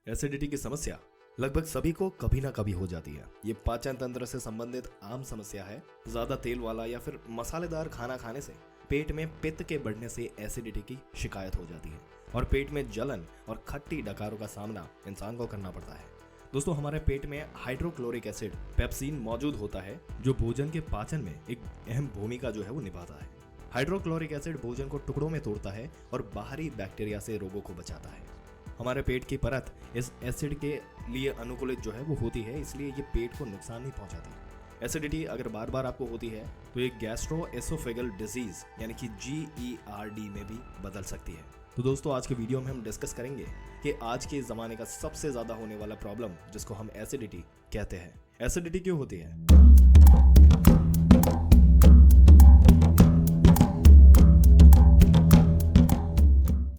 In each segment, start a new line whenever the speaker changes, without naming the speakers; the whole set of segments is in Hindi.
एसिडिटी की समस्या लगभग सभी को कभी ना कभी हो जाती है। ये पाचन तंत्र से संबंधित आम समस्या है। ज्यादा तेल वाला या फिर मसालेदार खाना खाने से पेट में पित्त के बढ़ने से एसिडिटी की शिकायत हो जाती है और पेट में जलन और खट्टी डकारों का सामना इंसान को करना पड़ता है। दोस्तों, हमारे पेट में हाइड्रोक्लोरिक एसिड पेप्सिन मौजूद होता है जो भोजन के पाचन में एक अहम भूमिका जो है वो निभाता है। हाइड्रोक्लोरिक एसिड भोजन को टुकड़ों में तोड़ता है और बाहरी बैक्टीरिया से रोगों को बचाता है। हमारे पेट की परत इस एसिड के लिए अनुकूलित जो है वो होती है, इसलिए ये पेट को नुकसान नहीं पहुंचाती। एसिडिटी अगर बार बार आपको होती है तो ये गैस्ट्रोएसोफेगल डिजीज यानी कि GERD में भी बदल सकती है। तो दोस्तों, आज के वीडियो में हम डिस्कस करेंगे कि आज के ज़माने का सबसे ज़्यादा होने वाला प्रॉब्लम जिसको हम एसिडिटी कहते हैं। एसिडिटी क्यों होती है?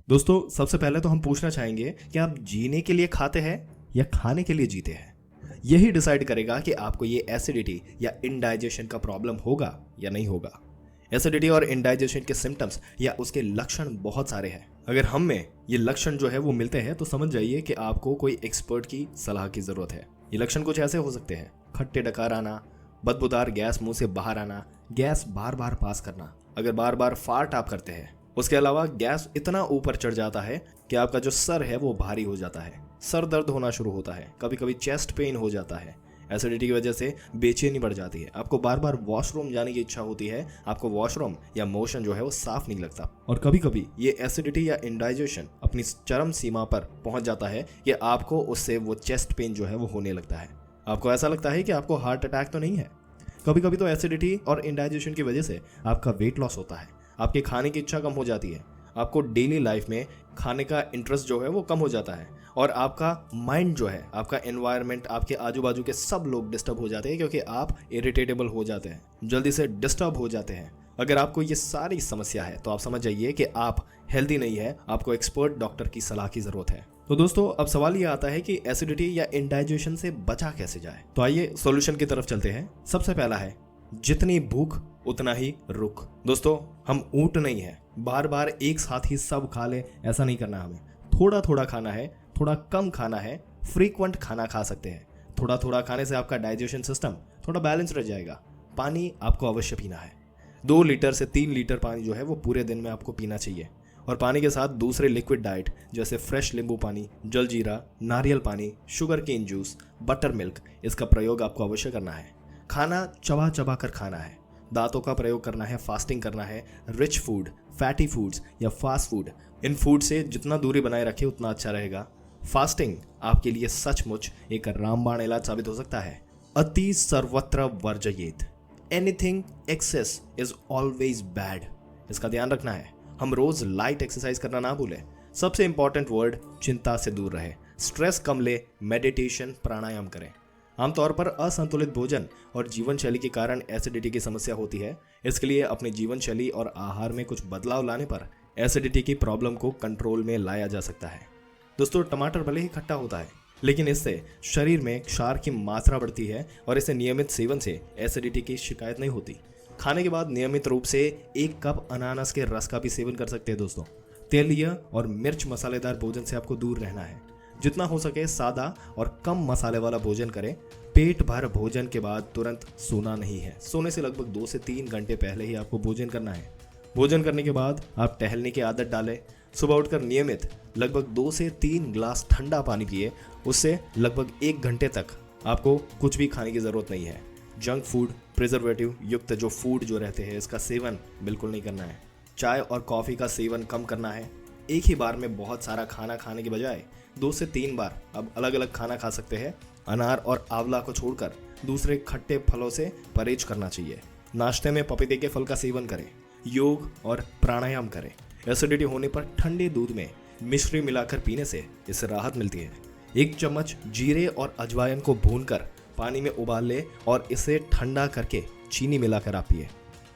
दोस्तों, सबसे पहले तो हम पूछना चाहेंगे कि आप जीने के लिए खाते हैं या खाने के लिए जीते हैं। यही डिसाइड करेगा कि आपको ये एसिडिटी या इंडाइजेशन का प्रॉब्लम होगा या नहीं होगा। एसिडिटी और इंडाइजेशन के सिम्टम्स या उसके लक्षण बहुत सारे हैं। अगर हम में ये लक्षण जो है वो मिलते हैं तो समझ जाइए कि आपको कोई एक्सपर्ट की सलाह की जरूरत है। ये लक्षण कुछ ऐसे हो सकते हैं: खट्टे डकार आना, बदबूदार गैस मुंह से बाहर आना, गैस बार बार पास करना, अगर बार बार फार्ट आप करते हैं। उसके अलावा गैस इतना ऊपर चढ़ जाता है कि आपका जो सर है वो भारी हो जाता है, सर दर्द होना शुरू होता है, कभी कभी चेस्ट पेन हो जाता है। एसिडिटी की वजह से बेचैनी बढ़ जाती है, आपको बार बार वॉशरूम जाने की इच्छा होती है, आपको वॉशरूम या मोशन जो है वो साफ नहीं लगता। और कभी कभी ये एसिडिटी या इंडाइजेशन अपनी चरम सीमा पर पहुंच जाता है कि आपको उससे वो चेस्ट पेन जो है वो होने लगता है। आपको ऐसा लगता है कि आपको हार्ट अटैक तो नहीं है। कभी कभी तो एसिडिटी और इंडाइजेशन की वजह से आपका वेट लॉस होता है, आपके खाने की इच्छा कम हो जाती है, आपको डेली लाइफ में खाने का इंटरेस्ट जो है वो कम हो जाता है और आपका माइंड जो है, आपका एनवायरनमेंट, आपके आजू बाजू के सब लोग डिस्टर्ब हो जाते हैं क्योंकि आप इरिटेटेबल हो जाते हैं, जल्दी से डिस्टर्ब हो जाते हैं। अगर आपको ये सारी समस्या है तो आप समझ जाइए कि आप हेल्दी नहीं है, आपको एक्सपर्ट डॉक्टर की सलाह की जरूरत है। तो दोस्तों, अब सवाल ये आता है कि एसिडिटी या इंडाइजेशन से बचा कैसे जाए। तो आइए सॉल्यूशन की तरफ चलते हैं। सबसे पहला है जितनी भूख उतना ही रुख। दोस्तों, हम ऊंट नहीं है, बार बार एक साथ ही सब खा ले ऐसा नहीं करना। हमें थोड़ा थोड़ा खाना है, थोड़ा कम खाना है, फ्रीक्वेंट खाना खा सकते हैं। थोड़ा थोड़ा खाने से आपका डाइजेशन सिस्टम थोड़ा बैलेंस रह जाएगा। पानी आपको अवश्य पीना है। 2 लीटर से 3 लीटर पानी जो है वो पूरे दिन में आपको पीना चाहिए। और पानी के साथ दूसरे लिक्विड डाइट जैसे फ्रेश नींबू पानी, जलजीरा, नारियल पानी, sugarcane juice, buttermilk, इसका प्रयोग आपको अवश्य करना है। खाना चबा चबा कर खाना है, दांतों का प्रयोग करना है, फास्टिंग करना है। रिच फूड, फैटी फूड्स या फास्ट फूड, इन फूड से जितना दूरी बनाए रखे उतना अच्छा रहेगा। फास्टिंग आपके लिए सचमुच एक रामबाण इलाज साबित हो सकता है। अति सर्वत्र वर्जयेत, anything excess is always bad, इसका ध्यान रखना है। हम रोज लाइट एक्सरसाइज करना ना भूलें। सबसे इंपॉर्टेंट वर्ड, चिंता से दूर रहे, स्ट्रेस कम ले, मेडिटेशन, प्राणायाम करें। आमतौर पर असंतुलित भोजन और जीवन शैली के कारण एसिडिटी की समस्या होती है। इसके लिए अपनी जीवन शैली और आहार में कुछ बदलाव लाने पर एसिडिटी की प्रॉब्लम को कंट्रोल में लाया जा सकता है। दोस्तों, टमाटर भले ही खट्टा होता है लेकिन इससे शरीर में क्षार की मात्रा बढ़ती है और इसे नियमित सेवन से एसिडिटी की शिकायत नहीं होती। खाने के बाद नियमित रूप से 1 कप अनानास के रस का भी सेवन कर सकते हैं। दोस्तों, तेलीय और मिर्च मसालेदार भोजन से आपको दूर रहना है। जितना हो सके सादा और कम मसाले वाला भोजन करें। पेट भर भोजन के बाद तुरंत सोना नहीं है। सोने से लगभग 2 से 3 घंटे पहले ही आपको भोजन करना है। भोजन करने के बाद आप टहलने की आदत डालें। सुबह उठकर नियमित लगभग 2 से 3 ग्लास ठंडा पानी पिए। उससे लगभग 1 घंटे तक आपको कुछ भी खाने की ज़रूरत नहीं है। जंक फूड, प्रिजर्वेटिव युक्त जो फूड जो रहते हैं इसका सेवन बिल्कुल नहीं करना है। चाय और कॉफ़ी का सेवन कम करना है। एक ही बार में बहुत सारा खाना खाने के बजाय 2 से 3 बार अब अलग अलग खाना खा सकते हैं। अनार और आंवला को छोड़कर दूसरे खट्टे फलों से परहेज करना चाहिए। नाश्ते में पपीते के फल का सेवन करें। योग और प्राणायाम करें। एसिडिटी होने पर ठंडे दूध में मिश्री मिलाकर पीने से इससे राहत मिलती है। 1 चम्मच जीरे और अजवाइन को भूनकर पानी में उबाल ले और इसे ठंडा करके चीनी मिलाकर आप पिए।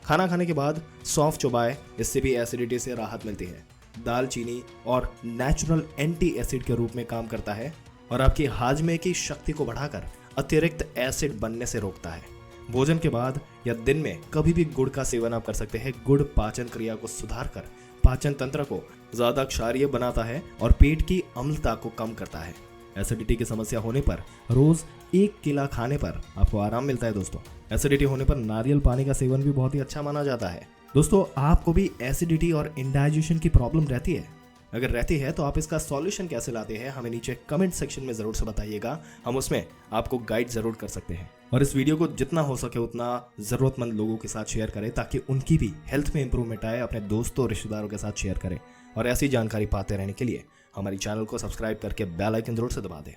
खाना खाने के बाद सौंफ चबाएं, इससे भी एसिडिटी से राहत मिलती है। दालचीनी और नेचुरल एंटी एसिड के रूप में काम करता है और आपकी हाजमे की शक्ति को बढ़ाकर अतिरिक्त एसिड बनने से रोकता है। भोजन के बाद या दिन में कभी भी गुड़ का सेवन आप कर सकते हैं। गुड़ पाचन क्रिया को सुधार कर पाचन तंत्र को ज्यादा क्षारीय बनाता है और पेट की अम्लता को कम करता है। एसिडिटी की समस्या होने पर रोज 1 केला खाने पर आपको आराम मिलता है दोस्तों। एसिडिटी होने पर नारियल पानी का सेवन भी बहुत ही अच्छा माना जाता है। दोस्तों, आपको भी एसिडिटी और इंडाइजेशन की प्रॉब्लम रहती है? अगर रहती है तो आप इसका सॉल्यूशन कैसे लाते हैं हमें नीचे कमेंट सेक्शन में जरूर से बताइएगा, हम उसमें आपको गाइड जरूर कर सकते हैं। और इस वीडियो को जितना हो सके उतना जरूरतमंद लोगों के साथ शेयर करें ताकि उनकी भी हेल्थ में इंप्रूवमेंट आए। अपने दोस्तों और रिश्तेदारों के साथ शेयर करें और ऐसी जानकारी पाते रहने के लिए हमारी चैनल को सब्सक्राइब करके बेल आइकन जरूर से दबा दें।